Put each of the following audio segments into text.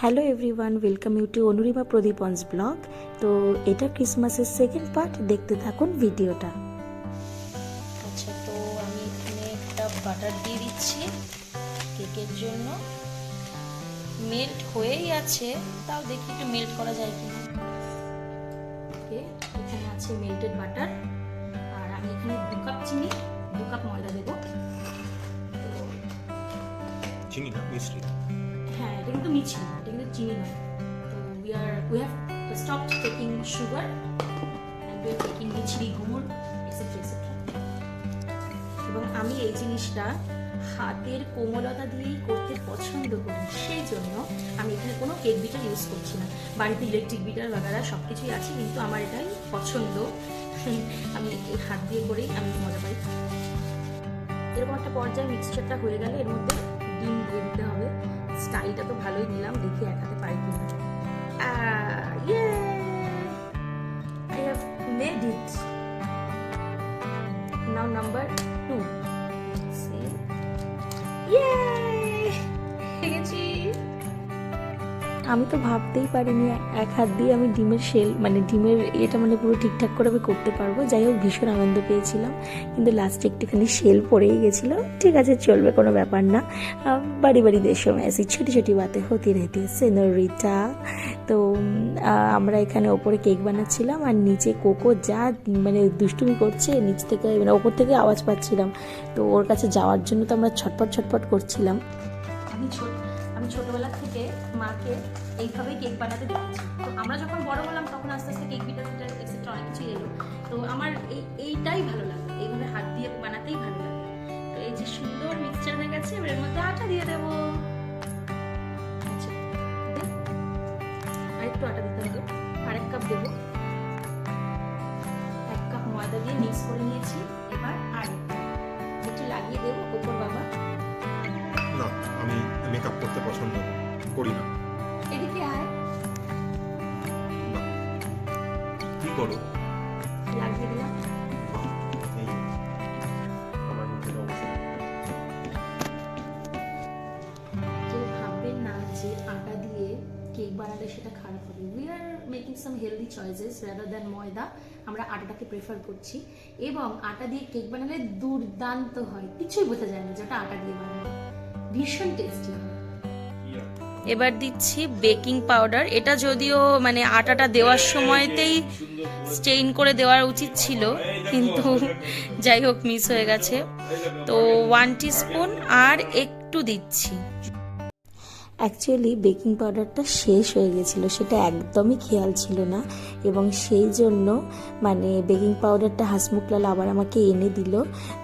Hello everyone, welcome you to Anurima Pradipan's blog. তো এটা ক্রিসমাসের সেকেন্ড পার্ট, দেখতে থাকুন ভিডিওটা। আচ্ছা, তো আমি এখানে একটা বাটার দিয়ে দিচ্ছি কেকের জন্য। মেল্ট হয়েই আছে, তাও দেখি একটু মেল্ট করা যায় কিনা। ওকে, এখানে আছে মেল্টেড বাটার, আর আমি এখানে 2 কাপ চিনি, 2 কাপ ময়দা দেবো। চিনি না, মিষ্টি। হ্যাঁ, এটা কিন্তু মিষ্টি না, এটা কিন্তু চিনি নয়। তো we have stopped taking sugar and we are taking মিছরি গুড় etc etc। এবং আমি এই জিনিসটা হাতের কোমলতা দিয়েই করতে পছন্দ করি, সেই জন্য আমি এখানে কোনো কেক বিটার ইউজ করছি না। বাড়িতে ইলেকট্রিক বিটার বাগারা সব কিছুই আছে, কিন্তু আমার এটাই পছন্দ। আমি এই হাত দিয়ে করেই আমি মজা পাই। এরকম একটা পর্যায়ে মিক্সচারটা হয়ে গেলে এর মধ্যে ডিম দিয়ে দিতে হবে। স্টাইলটা তো ভালোই নিলাম, দেখি এক হাতে পাই কিনা। I have made it. Now number 2. See? Yay! পেয়েছি। আমি তো ভাবতেই পারিনি এক হাত দিয়ে আমি ডিমের শেল ডিমের এটা পুরো ঠিকঠাক করে আমি করতে পারবো। যাই হোক, ভীষণ আনন্দ পেয়েছিলাম, কিন্তু লাস্টে একটুখানি শেল পড়েই গেছিলো। ঠিক আছে, চলবে, কোনো ব্যাপার না। বাড়ি বাড়ি দেশো ऐसी ছোটি ছোটি বাতে হতি রেহতি সেনোরিটা। তো আমরা এখানে ওপরে কেক বানাচ্ছিলাম, আর নিচে কোকো যা দুষ্টুমি করছে, নিচ থেকে ওপর থেকে আওয়াজ পাচ্ছিলাম। তো ওর কাছে যাওয়ার জন্য তো আমরা ছটপট করছিলাম। আমি ছোটবেলা থেকে মাকে এইভাবেই কেক বানাতে দেখেছি। তো আমরা যখন বড় হলাম তখন আস্তে আস্তে কেক বিটার এক্সেট্রা অনেক কিছু এলো। তো আমার এইটাই ভালো লাগে, এইভাবে হাত দিয়ে বানাতেই ভালো লাগে। তো এই যে সুন্দর মিক্সচার হয়ে গেছে, এর মধ্যে আটা দিয়ে দেবো। আচ্ছা, আরেকটু আটা দিতে হবে, আর 1 কাপ দেবো। 1 কাপ ময়দা দিয়ে মিক্স করে নিয়েছি। এবার আর একটু লাগিয়ে দেবো ওপর। বাবা না, আমি মেকআপ করতে পছন্দ করি না। এদিকে আয়, কি করো? লাগিয়ে দিলাম। এই আমার মুখের অবস্থা। কেউ ভাববেন না যে আটা দিয়ে কেক বানালে সেটা খারাপ হবে। We are making some healthy choices rather than ময়দা। আমরা আটাটাকে প্রেফার করছি, এবং আটা দিয়ে কেক বানালে দুর্দান্ত হয়, কিছুই বোঝা যায় না যেটা আটা দিয়ে বানানো, ভীষণ টেস্টি হয়। এবার দিচ্ছি বেকিং পাউডার। এটা যদিও আটাটা দেওয়ার সময়তেই স্টেইন করে দেওয়ার উচিত ছিল, কিন্তু যাই হোক মিস হয়ে গেছে। তো 1 টিস্পুন আর একটু দিচ্ছি। অ্যাকচুয়ালি বেকিং পাউডারটা শেষ হয়ে গেছিলো, সেটা একদমই খেয়াল ছিল না, এবং সেই জন্য বেকিং পাউডারটা হাসমুখলাল আবার আমাকে এনে দিল।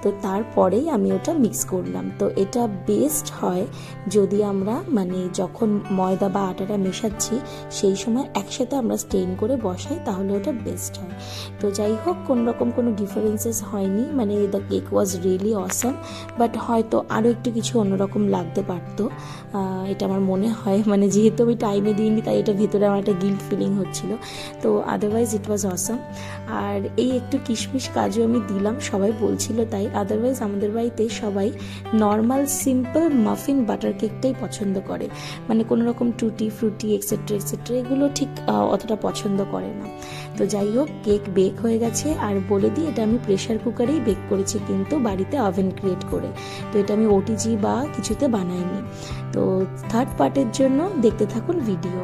তো তারপরেই আমি ওটা মিক্স করলাম। তো এটা বেস্ট হয় যদি আমরা যখন ময়দা বা আটাটা মেশাচ্ছি সেই সময় একসাথে আমরা স্টেইন করে বসাই, তাহলে ওটা বেস্ট হয়। তো যাই হোক, কোনো ডিফারেন্সেস হয়নি, the cake was really awesome. But হয়তো আরও একটু কিছু অন্যরকম লাগতে পারতো, এটা আমার মনে হয়। যেহেতু আমি টাইমে দিইনি, তাই এটা ভেতরে আমার একটা গিল্ট ফিলিং হচ্ছিল। তো আদারওয়াইজ ইট ওয়াজ অসাম। আর এই একটু কিশমিশ কাজু আমি দিলাম, সবাই বলছিল তাই। আদারওয়াইজ আমাদের বাড়িতে সবাই নর্মাল সিম্পল মাফিন বাটার কেকটাই পছন্দ করে, কোনো রকম টুটি ফ্রুটি এক্সেট্রা এক্সেট্রা এগুলো ঠিক অতটা পছন্দ করে না। তো যাই হোক, কেক বেক হয়ে গেছে। আর বলে দিই, এটা আমি প্রেশার কুকারেই বেক করেছি, কিন্তু বাড়িতে ওভেন ক্রিয়েট করে। তো এটা আমি ওটিজি বা কিছুতে বানাইনি। তো থার্ড পার্টের জন্য দেখতে থাকুন ভিডিও।